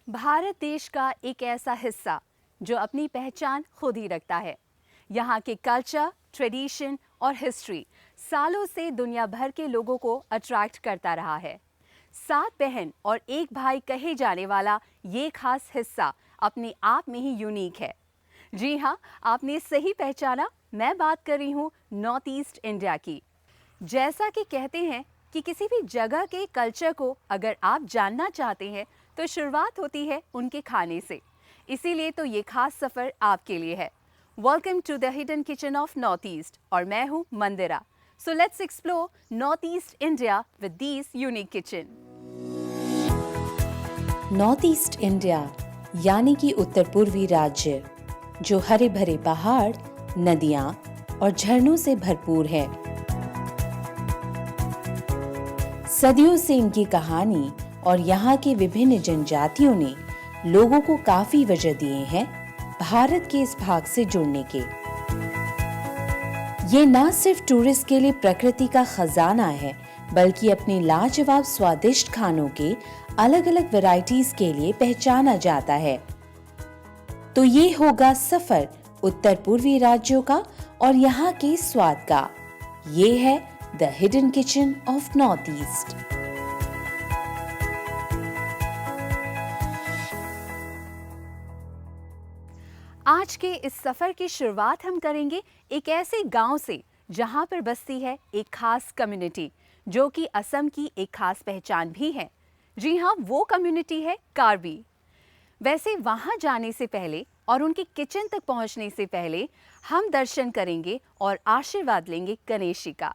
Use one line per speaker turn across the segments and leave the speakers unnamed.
भारत देश का एक ऐसा हिस्सा जो अपनी पहचान खुद ही रखता है। यहाँ के कल्चर, ट्रेडिशन और हिस्ट्री सालों से दुनिया भर के लोगों को अट्रैक्ट करता रहा है। 7 बहन और 1 भाई कहे जाने वाला ये खास हिस्सा अपने आप में ही यूनिक है। जी हाँ, आपने सही पहचाना, मैं बात कर रही हूँ नॉर्थ ईस्ट इंडिया की। जैसा कि कहते हैं कि किसी भी जगह के कल्चर को अगर आप जानना चाहते हैं तो शुरुआत होती है उनके खाने से। इसीलिए तो ये खास सफ़र आपके लिए है। Welcome to the hidden kitchen of north east और मैं हूँ Mandira. So let's explore north east India with these unique kitchen.
North east India यानी कि उत्तर पूर्वी राज्य जो हरे भरे पहाड़, नदियां और झरनों से भरपूर है। सदियों से इनकी कहानी और यहाँ के विभिन्न जनजातियों ने लोगों को काफी वजह दिए हैं भारत के इस भाग से जुड़ने के। ये न सिर्फ टूरिस्ट के लिए प्रकृति का खजाना है, बल्कि अपने लाजवाब स्वादिष्ट खानों के अलग अलग वैरायटीज के लिए पहचाना जाता है। तो ये होगा सफर उत्तर पूर्वी राज्यों का और यहाँ के स्वाद का। ये है the hidden kitchen of north east.
आज के इस सफ़र की शुरुआत हम करेंगे एक ऐसे गांव से जहां पर बसती है एक खास कम्युनिटी जो कि असम की एक खास पहचान भी है। जी हाँ, वो कम्युनिटी है कार्बी। वैसे वहां जाने से पहले और उनकी किचन तक पहुंचने से पहले हम दर्शन करेंगे और आशीर्वाद लेंगे गणेश जी का।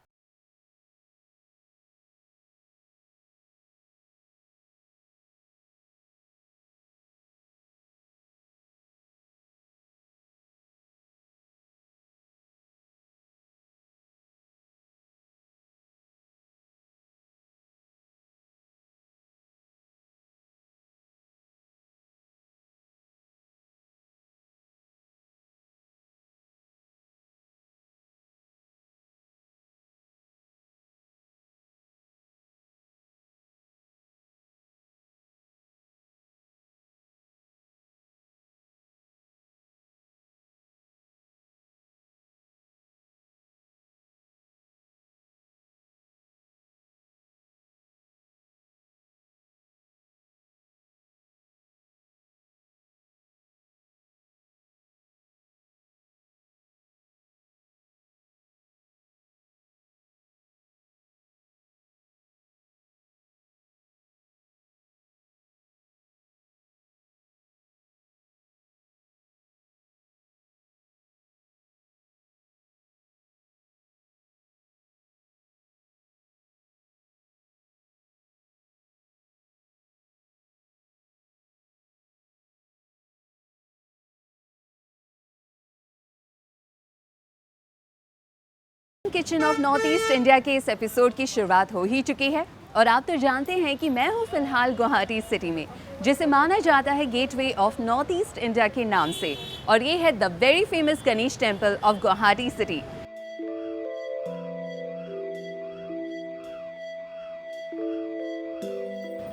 Kitchen of north east India के इस एपिसोड की शुरुआत हो ही चुकी है और आप तो जानते हैं कि मैं हूं फिलहाल गुवाहाटी सिटी में, जिसे माना जाता है gateway of north east India के नाम से, और ये है the very famous Ganesh temple of Guwahati city.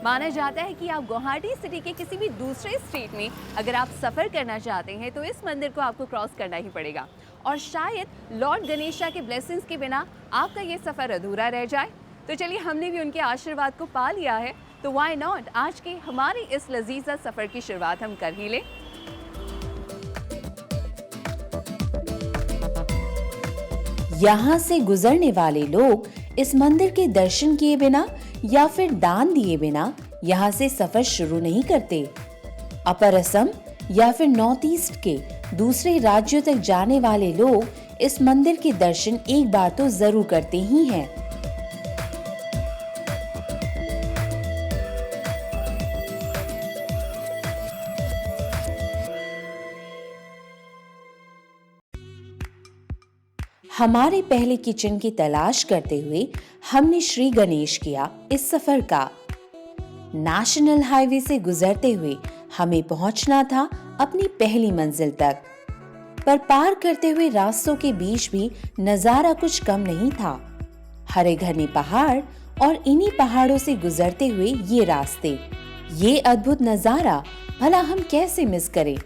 माना जाता है कि आप गुवाहाटी सिटी के किसी भी दूसरे स्टेट में अगर आप सफ़र करना चाहते हैं तो इस मंदिर को आपको क्रॉस करना ही पड़ेगा, और शायद लॉर्ड गणेशा के ब्लेसिंग्स के बिना आपका ये सफ़र अधूरा रह जाए। तो चलिए, हमने भी उनके आशीर्वाद को पा लिया है, तो व्हाई नॉट आज के हमारे इस लजीजा सफ़र की शुरुआत हम कर ही लें।
यहाँ से गुजरने वाले लोग इस मंदिर के दर्शन किए बिना या फिर दान दिए बिना यहाँ से सफर शुरू नहीं करते। अपर असम या फिर नॉर्थ ईस्ट के दूसरे राज्यों तक जाने वाले लोग इस मंदिर के दर्शन एक बार तो जरूर करते ही हैं। हमारे पहले किचन की तलाश करते हुए हमने श्री गणेश किया इस सफर का। नेशनल हाईवे से गुजरते हुए हमें पहुंचना था अपनी पहली मंजिल तक, पर पार करते हुए रास्तों के बीच भी नजारा कुछ कम नहीं था। हरे घने पहाड़ और इन्हीं पहाड़ों से गुजरते हुए ये रास्ते, ये अद्भुत नजारा भला हम कैसे मिस करें।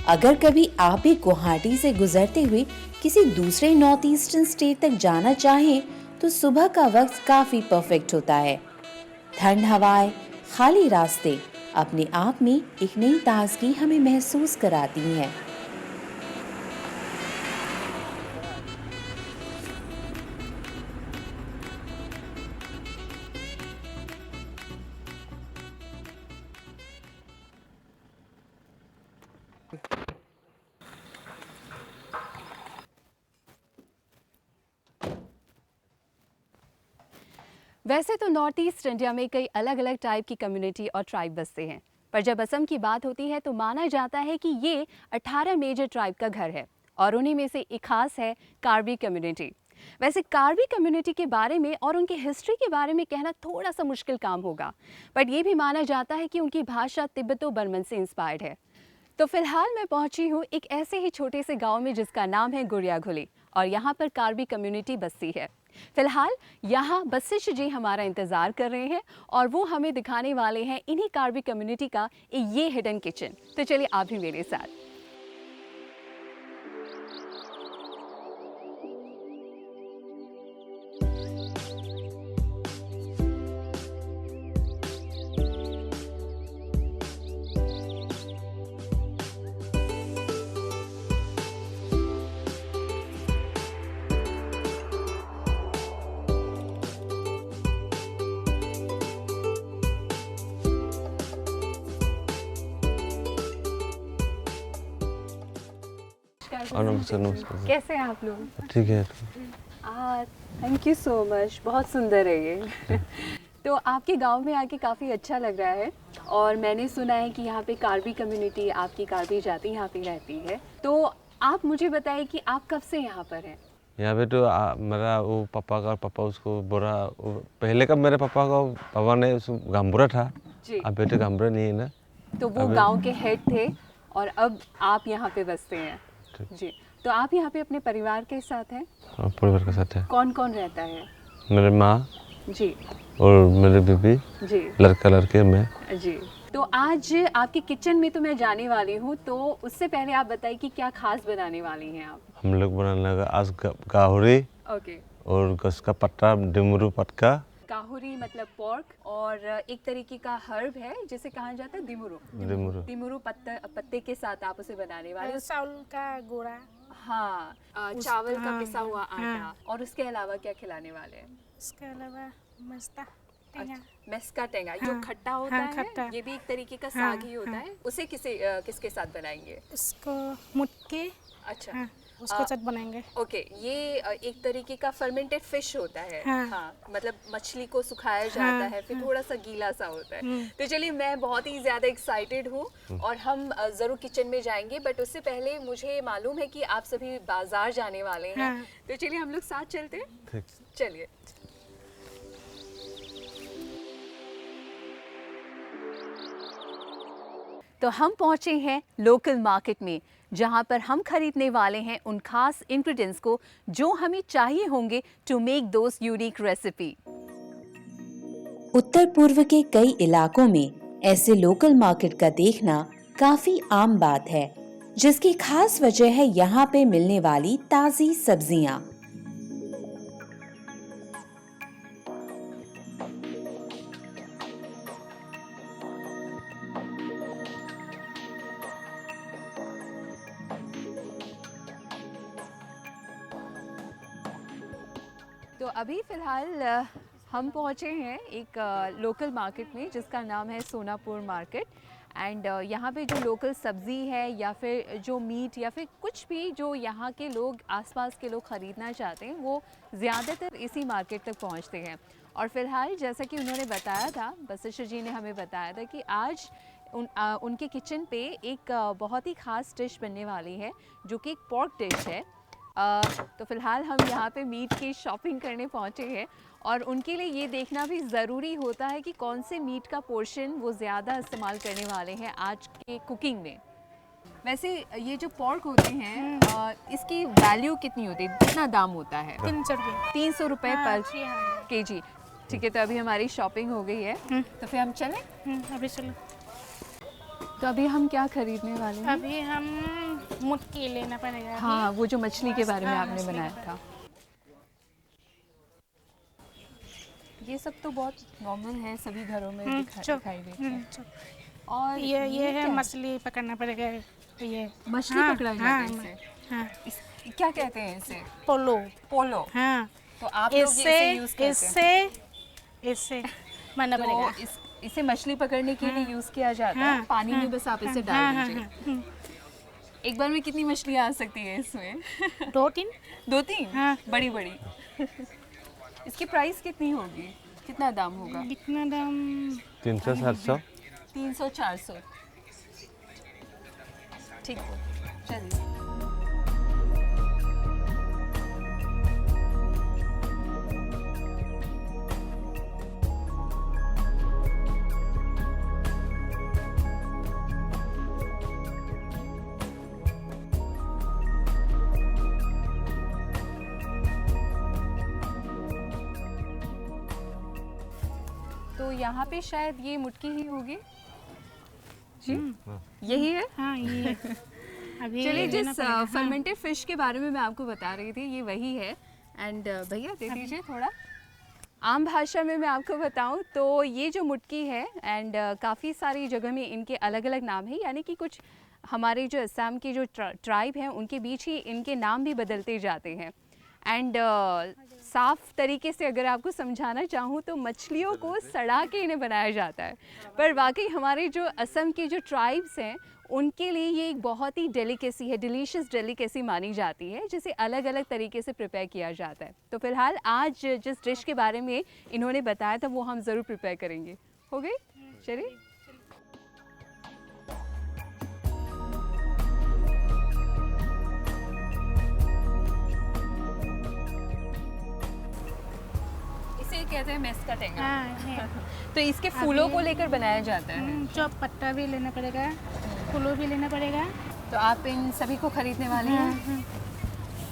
अगर कभी आप भी गुवाहाटी से गुजरते हुए किसी दूसरे नॉर्थ ईस्टर्न स्टेट तक जाना चाहें तो सुबह का वक्त काफी परफेक्ट होता है। ठंड हवाएं, खाली रास्ते अपने आप में एक नई ताजगी हमें महसूस कराती हैं।
वैसे तो नॉर्थ ईस्ट इंडिया में कई अलग अलग टाइप की कम्युनिटी और ट्राइब बसते हैं, पर जब असम की बात होती है तो माना जाता है कि ये 18 मेजर ट्राइब का घर है और उन्हीं में से एक खास है कार्बी कम्युनिटी। वैसे कार्बी कम्युनिटी के बारे में और उनकी हिस्ट्री के बारे में कहना थोड़ा सा मुश्किल काम होगा, बट ये भी माना जाता है कि उनकी भाषा तिब्बतो बर्मन से इंस्पायर्ड है। तो फिलहाल मैं पहुंची हूँ एक ऐसे ही छोटे से गांव में जिसका नाम है गुड़ियाघुली और यहाँ पर कार्बी कम्युनिटी बसती है। फिलहाल यहाँ बसिश जी हमारा इंतज़ार कर रहे हैं और वो हमें दिखाने वाले हैं इन्हीं कार्बी कम्युनिटी का ये हिडन किचन। तो चलिए आप भी मेरे साथ।
नमस्कार नमस्कार।
कैसे हैं आप लोग?
ठीक है।
थैंक यू सो मच, बहुत सुंदर है ये। तो आपके गांव में आके काफ़ी अच्छा लग रहा है और मैंने सुना है कि यहाँ पे कार्बी कम्युनिटी, आपकी कार्बी जाति यहाँ पे रहती है। तो आप मुझे बताइए कि आप कब से यहाँ पर हैं?
यहाँ पे तो मेरा वो पापा उसको बोरा पहले का मेरे पापा ने उस गांबुरा था
जी।
अब बेटे गांबुरा नहीं है ना।
तो वो गांव के हेड थे और अब आप यहाँ पे बसते हैं जी। तो आप यहाँ पे अपने परिवार के साथ हैं?
परिवार के साथ है।
कौन कौन रहता है?
मेरे माँ
जी
और मेरे बीबी
जी,
लड़के मैं
जी। तो आज आपके किचन में तो मैं जाने वाली हूँ, तो उससे पहले आप बताइए कि क्या खास बनाने वाली हैं आप?
हम लोग बनाने लगा आज गाहुरी
ओके।
और गस का पत्ता डिमरू पटका।
काहुरी मतलब पोर्क और एक तरीके का हर्ब है जिसे कहा जाता है दिमुरू। दिमुरू पत्ते के साथ आप उसे बनाने वाले हो।
चावल का गोरा।
हाँ, चावल का पिसा हुआ आटा। और उसके अलावा क्या खिलाने वाले हैं?
इसके अलावा मस्ता टेंगा।
मेस्का टेंगा जो खट्टा होता है,
खट्टा।
ये भी एक तरीके का साग ही होता है। उसे किसके साथ बनाएंगे?
इसको मुटके।
अच्छा,
उसको साथ बनाएंगे।
ओके, ये एक तरीके का फर्मेंटेड फिश होता है। हाँ, मतलब मछली को सुखाया जाता है, फिर थोड़ा सा गीला सा होता है। तो चलिए, मैं बहुत ही ज़्यादा एक्साइटेड हूँ और हम ज़रूर किचन में जाएंगे, बट उससे पहले मुझे मालूम है कि आप सभी बाजार जाने वाले हैं। तो चलिए हम लोग साथ चलते हैं। चलिए। तो हम पहुंचे हैं लोकल मार्केट में, जहां पर हम खरीदने वाले हैं उन खास इंग्रेडिएंट्स को जो हमें चाहिए होंगे to make those unique recipe.
उत्तर पूर्व के कई इलाकों में ऐसे लोकल मार्केट का देखना काफी आम बात है, जिसकी खास वजह है यहाँ पे मिलने वाली ताजी सब्जियाँ।
तो अभी फ़िलहाल हम पहुँचे हैं एक लोकल मार्केट में जिसका नाम है सोनापुर मार्केट। एंड यहाँ पे जो लोकल सब्ज़ी है या फिर जो मीट या फिर कुछ भी जो यहाँ के लोग, आसपास के लोग ख़रीदना चाहते हैं, वो ज़्यादातर इसी मार्केट तक पहुँचते हैं। और फ़िलहाल जैसा कि उन्होंने बताया था, बसिश जी ने हमें बताया था कि आज उनके किचन पे एक बहुत ही ख़ास डिश बनने वाली है जो कि एक पोर्क डिश है। तो फ़िलहाल हम यहाँ पे मीट की शॉपिंग करने पहुँचे हैं और उनके लिए ये देखना भी ज़रूरी होता है कि कौन से मीट का पोर्शन वो ज़्यादा इस्तेमाल करने वाले हैं आज के कुकिंग में। वैसे ये जो पोर्क होते हैं इसकी वैल्यू कितनी होती है, कितना दाम होता है?
300 रुपये।
300 रुपये पर केजी। ठीक है, तो अभी हमारी शॉपिंग हो गई है, तो फिर हम चलें?
अभी चलो।
तो अभी हम क्या खरीदने वाले हैं?
अभी हम मुटकी लेना पड़ेगा अभी।
हाँ, वो जो मछली के बारे में
हाँ,
आपने
मछली
बनाया
के
था। ये सब तो बहुत नॉर्मल है, सभी घरों में दिखाई देता है।
चुप।
और
ये है
क्या?
मछली पकड़ना पड़ेगा ये।
मछली
हाँ,
पकड़ा जाता
हाँ,
है इससे?
हाँ,
क्या कहते हैं इसे?
पोलो।
पोलो।
हाँ,
तो आप लोग
इससे
इसे यूज करते हैं?
इससे बनना
तो
पड़ेगा।
इसे मछली पकड़ने के लिए यूज किया जाता है।
हाँ,
पानी में
हाँ,
बस आप इसे
हाँ,
डाल
हाँ,
दीजिए।
हाँ,
एक बार में कितनी मछलियाँ आ सकती है इसमें?
2-3।
2-3?
हाँ।
बड़ी बड़ी। इसकी प्राइस कितनी होगी? कितना दाम होगा?
कितना दाम?
300-400।
300-400। ठीक है, चलिए। तो यहाँ पे शायद ये मुटकी ही होगी जी, यही है।
हाँ, ये अभी
चलिए,
लेना
जिस
पड़ेगा।
फर्मेंटेड फिश के बारे में मैं आपको बता रही थी, ये वही है। एंड भैया दे दीजिए थोड़ा। आम भाषा में मैं आपको बताऊं तो ये जो मुटकी है, एंड काफ़ी सारी जगह में इनके अलग अलग नाम है, यानी कि कुछ हमारे जो असम की जो ट्राइब हैं उनके बीच ही इनके नाम भी बदलते जाते हैं। एंड साफ तरीके से अगर आपको समझाना चाहूँ तो मछलियों को सड़ा के इन्हें बनाया जाता है, पर वाकई हमारे जो असम के जो ट्राइब्स हैं उनके लिए ये एक बहुत ही डेलिकेसी है, डिलीशियस डेलिकेसी मानी जाती है, जिसे अलग अलग तरीके से प्रिपेयर किया जाता है। तो फिलहाल आज जिस डिश के बारे में इन्होंने बताया था वो हम ज़रूर प्रिपेयर करेंगे। हो गई? चलिए। इसे कहते हैं मेस का टेंगा।
हाँ, ये।
तो इसके फूलों को लेकर बनाया जाता है।
चौप पत्ता भी लेना पड़ेगा, फूलो भी लेना पड़ेगा।
तो आप इन सभी को खरीदने वाले
हाँ,
हैं?
हाँ,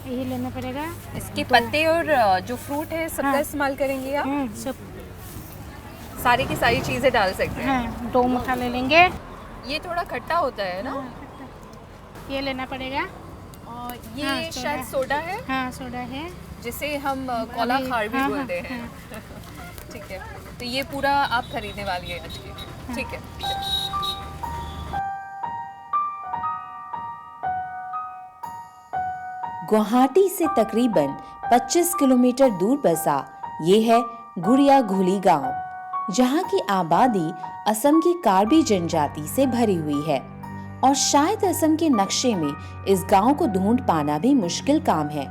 यही लेना पड़ेगा।
इसके पत्ते और जो फ्रूट है सबका
हाँ।
इस्तेमाल करेंगे आप?
सब।
सारी की सारी चीज़ें डाल सकते हैं।
हाँ, 2 मुठ्ठा ले लेंगे।
ये थोड़ा खट्टा होता है ना?
ये लेना पड़ेगा।
और ये
हाँ, सोडा।
शायद सोडा है,
हाँ, सोडा है।
जिसे हम कोला खार भी
हाँ,
बोलते
हाँ,
हैं। ठीक है, तो ये पूरा आप खरीदने वाली है आज की। ठीक है।
गुवाहाटी से तकरीबन 25 किलोमीटर दूर बसा ये है गुड़िया घुली गांव, जहां की आबादी असम की कार्बी जनजाति से भरी हुई है और शायद असम के नक्शे में इस गांव को ढूंढ पाना भी मुश्किल काम है।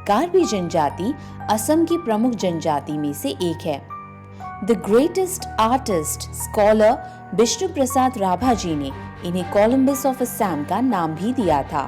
कार्बी जनजाति असम की प्रमुख जनजाति में से एक है। The greatest artist scholar Vishnu Prasad Rabha ji ने इन्हें कोलंबस ऑफ असम का नाम भी दिया था।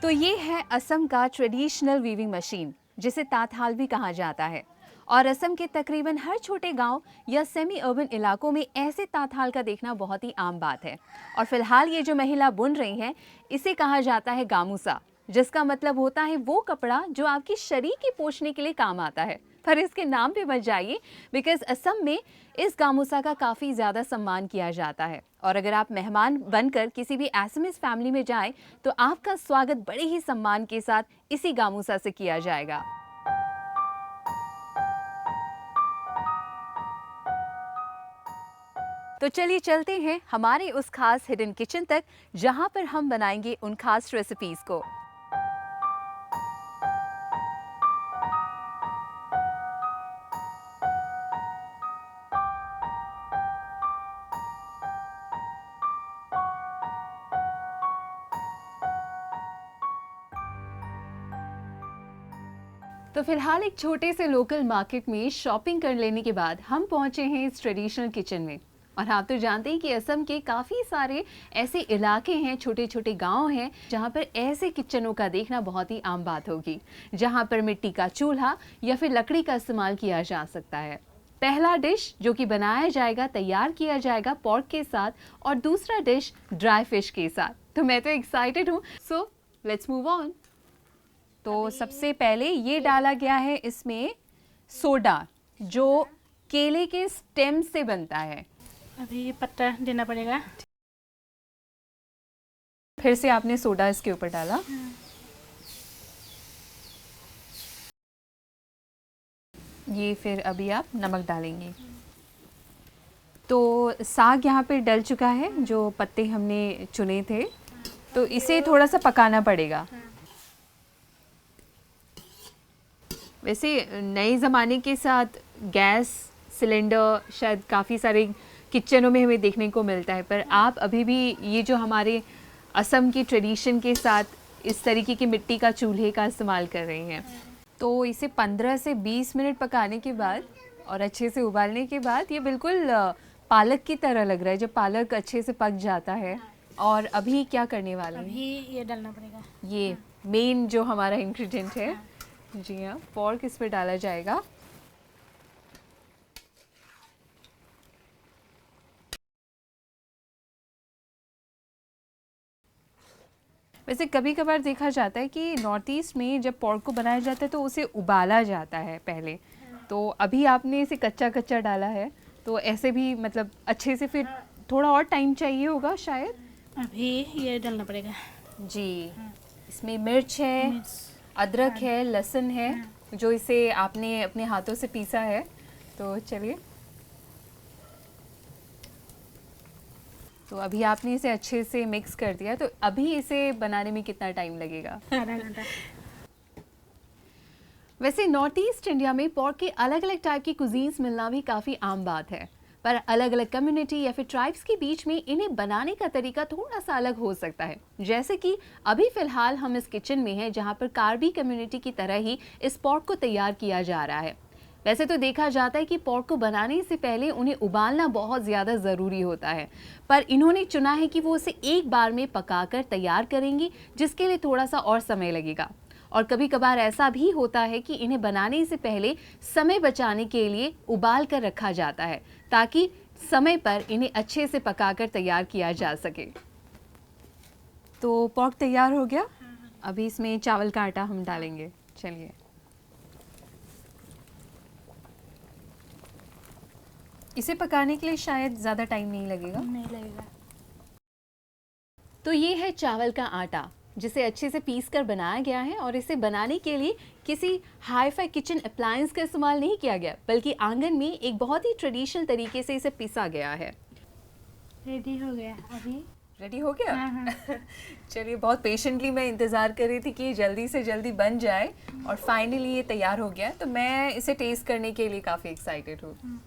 तो ये है असम का ट्रेडिशनल वीविंग मशीन, जिसे ताथाल भी कहा जाता है। और असम के तकरीबन हर छोटे गांव या सेमी अर्बन इलाकों में ऐसे ताथाल का देखना बहुत ही आम बात है। और फिलहाल ये जो महिला बुन रही हैं, इसे कहा जाता है गामूसा, जिसका मतलब होता है वो कपड़ा जो आपकी शरीर के पोंछने के लिए काम आता है। पर इसके नाम पे मत जाइए, बिकॉज असम में इस गामूसा का काफ़ी ज़्यादा सम्मान किया जाता है। और अगर आप मेहमान बनकर किसी भी एसएमएस फैमिली में जाएं, तो आपका स्वागत बड़े ही सम्मान के साथ इसी गामूसा से किया जाएगा। तो चलिए चलते हैं हमारे उस खास हिडन किचन तक, जहां पर हम बनाएंगे उन खास रेसिपीज को। तो फिलहाल एक छोटे से लोकल मार्केट में शॉपिंग कर लेने के बाद हम पहुंचे हैं इस ट्रेडिशनल किचन में। और आप तो जानते हैं कि असम के काफ़ी सारे ऐसे इलाके हैं, छोटे छोटे गांव हैं, जहां पर ऐसे किचनों का देखना बहुत ही आम बात होगी, जहां पर मिट्टी का चूल्हा या फिर लकड़ी का इस्तेमाल किया जा सकता है। पहला डिश जो कि बनाया जाएगा, तैयार किया जाएगा पोर्क के साथ, और दूसरा डिश ड्राई फिश के साथ। तो मैं तो एक्साइटेड हूँ, सो लेट्स मूव ऑन। तो सबसे पहले ये डाला गया है इसमें सोडा जो केले के स्टेम से बनता है।
अभी पत्ता देना पड़ेगा।
फिर से आपने सोडा इसके ऊपर डाला। ये फिर अभी आप नमक डालेंगे। तो साग यहाँ पे डल चुका है, जो पत्ते हमने चुने थे, तो इसे थोड़ा सा पकाना पड़ेगा। वैसे नए ज़माने के साथ गैस सिलेंडर शायद काफ़ी सारे किचनों में हमें देखने को मिलता है, पर आप अभी भी ये जो हमारे असम की ट्रेडिशन के साथ इस तरीके की मिट्टी का चूल्हे का इस्तेमाल कर रही हैं। तो इसे 15 से 20 मिनट पकाने के बाद और अच्छे से उबालने के बाद ये बिल्कुल पालक की तरह लग रहा है, जब पालक अच्छे से पक जाता है। और अभी क्या करने वाले हैं?
अभी ये डालना पड़ेगा।
ये मेन जो हमारा इंग्रेडिएंट है। जी हाँ, पोर्क इस पर डाला जाएगा। वैसे कभी कभार देखा जाता है कि नॉर्थ ईस्ट में जब पोर्क को बनाया जाता है तो उसे उबाला जाता है पहले। तो अभी आपने इसे कच्चा कच्चा डाला है, तो ऐसे भी मतलब अच्छे से फिर थोड़ा और टाइम चाहिए होगा शायद।
अभी ये डालना पड़ेगा।
जी, इसमें मिर्च है, अदरक है, लहसुन है, जो इसे आपने अपने हाथों से पीसा है। तो चलिए, तो अभी आपने इसे अच्छे से मिक्स कर दिया, तो अभी इसे बनाने में कितना टाइम लगेगा?
आधा घंटा।
वैसे नॉर्थ ईस्ट इंडिया में पोर्क के अलग अलग टाइप की कुजीन्स मिलना भी काफ़ी आम बात है, पर अलग अलग कम्युनिटी या फिर ट्राइब्स के बीच में इन्हें बनाने का तरीका थोड़ा सा अलग हो सकता है। जैसे कि अभी फ़िलहाल हम इस किचन में हैं जहाँ पर कार्बी कम्युनिटी की तरह ही इस पोर्क को तैयार किया जा रहा है। वैसे तो देखा जाता है कि पोर्क को बनाने से पहले उन्हें उबालना बहुत ज़्यादा ज़रूरी होता है, पर इन्होंने चुना है कि वो उसे एक बार में पकाकर तैयार करेंगी, जिसके लिए थोड़ा सा और समय लगेगा। और कभी कभार ऐसा भी होता है कि इन्हें बनाने से पहले समय बचाने के लिए उबाल कर रखा जाता है, ताकि समय पर इन्हें अच्छे से पकाकर तैयार किया जा सके। तो पोर्क तैयार हो गया। अभी इसमें चावल का आटा हम डालेंगे। चलिए, इसे पकाने के लिए शायद ज़्यादा टाइम नहीं लगेगा।
नहीं लगेगा।
तो ये है चावल का आटा, जिसे अच्छे से पीस कर बनाया गया है, और इसे बनाने के लिए किसी हाई-फाई किचन अप्लायंस का इस्तेमाल नहीं किया गया, बल्कि आंगन में एक बहुत ही ट्रेडिशनल तरीके से इसे पीसा गया है।
रेडी हो गया। अभी
रेडी हो गया?
हाँ।
चलिए, बहुत पेशेंटली मैं इंतज़ार कर रही थी कि ये जल्दी से जल्दी बन जाए, और फाइनली ये तैयार हो गया। तो मैं इसे टेस्ट करने के लिए काफ़ी एक्साइटेड हूँ।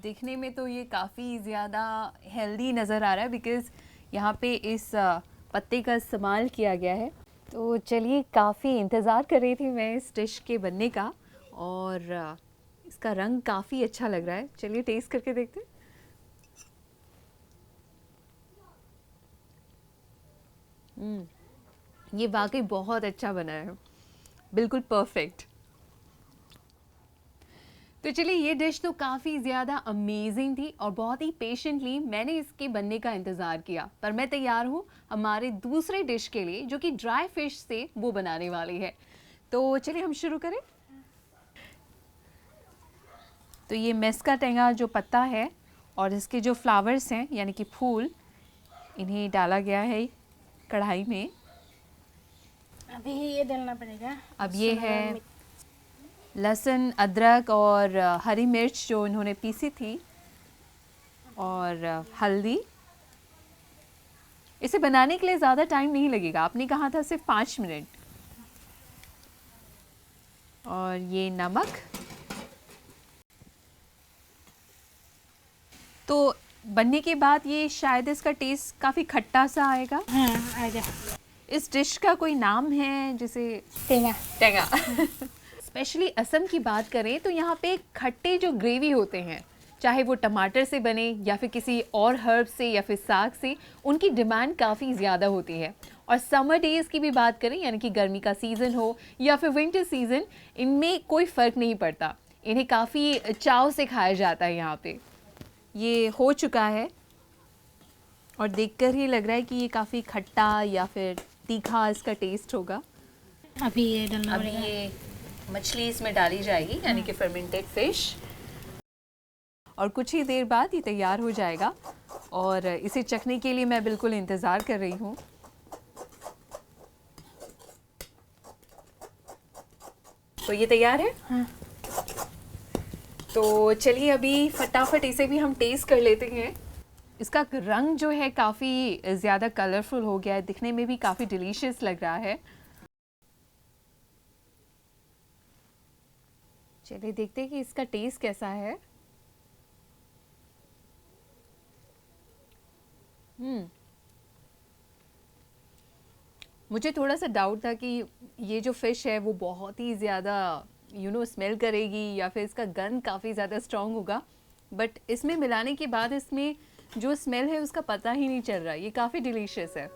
दिखने में तो ये काफ़ी ज़्यादा हेल्दी नज़र आ रहा है, बिकॉज़ यहाँ पे इस पत्ते का इस्तेमाल किया गया है। तो चलिए, काफ़ी इंतज़ार कर रही थी मैं इस डिश के बनने का, और इसका रंग काफ़ी अच्छा लग रहा है। चलिए टेस्ट करके देखते हैं। ये वाकई बहुत अच्छा बना है, बिल्कुल परफेक्ट। तो चलिए, ये डिश तो काफ़ी ज़्यादा अमेजिंग थी, और बहुत ही पेशेंटली मैंने इसके बनने का इंतज़ार किया। पर मैं तैयार हूँ हमारे दूसरे डिश के लिए, जो कि ड्राई फिश से वो बनाने वाली है। तो चलिए हम शुरू करें। तो ये मेस्का टेंगा जो पत्ता है और इसके जो फ्लावर्स हैं यानी कि फूल, इन्हें डाला गया है कढ़ाई में।
अभी ये डालना पड़ेगा।
अब ये है लहसुन, अदरक और हरी मिर्च जो इन्होंने पीसी थी, और हल्दी। इसे बनाने के लिए ज़्यादा टाइम नहीं लगेगा, आपने कहा था सिर्फ 5 मिनट। और ये नमक। तो बनने के बाद ये शायद इसका टेस्ट काफ़ी खट्टा सा आएगा।
हाँ, आ जा।
इस डिश का कोई नाम है जिसे?
टेंगा।
टेंगा। स्पेशली असम की बात करें तो यहाँ पे खट्टे जो ग्रेवी होते हैं, चाहे वो टमाटर से बने या फिर किसी और हर्ब से या फिर साग से, उनकी डिमांड काफ़ी ज़्यादा होती है। और समर डेज़ की भी बात करें, यानी कि गर्मी का सीज़न हो या फिर विंटर सीज़न, इनमें कोई फ़र्क नहीं पड़ता, इन्हें काफ़ी चाव से खाया जाता है यहाँ पे। ये हो चुका है और देखकर ही लग रहा है कि ये काफ़ी खट्टा या फिर तीखा इसका टेस्ट होगा।
अभी ये डालना
अब
पड़ेगा।
ये मछली इसमें डाली जाएगी, यानी कि फर्मेंटेड फिश, और कुछ ही देर बाद ये तैयार हो जाएगा और इसे चखने के लिए मैं बिल्कुल इंतज़ार कर रही हूँ। तो ये तैयार है।
हाँ।
तो चलिए अभी फटाफट इसे भी हम टेस्ट कर लेते हैं। इसका रंग जो है काफ़ी ज़्यादा कलरफुल हो गया है, दिखने में भी काफ़ी डिलीशियस लग रहा है। चलिए देखते हैं कि इसका टेस्ट कैसा है। मुझे थोड़ा सा डाउट था कि ये जो फ़िश है वो बहुत ही ज़्यादा स्मेल करेगी या फिर इसका गंध काफ़ी ज़्यादा स्ट्रॉन्ग होगा, बट इसमें मिलाने के बाद इसमें जो स्मेल है उसका पता ही नहीं चल रहा। ये काफ़ी डिलीशियस है।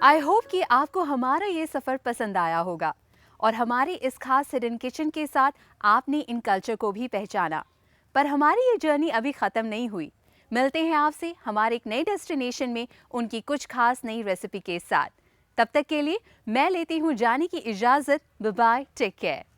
आई होप कि आपको हमारा ये सफ़र पसंद आया होगा और हमारी इस खास हिडन किचन के साथ आपने इन कल्चर को भी पहचाना। पर हमारी ये जर्नी अभी ख़त्म नहीं हुई। मिलते हैं आपसे हमारे एक नए डेस्टिनेशन में उनकी कुछ खास नई रेसिपी के साथ। तब तक के लिए मैं लेती हूँ जाने की इजाज़त। Bye bye, take care.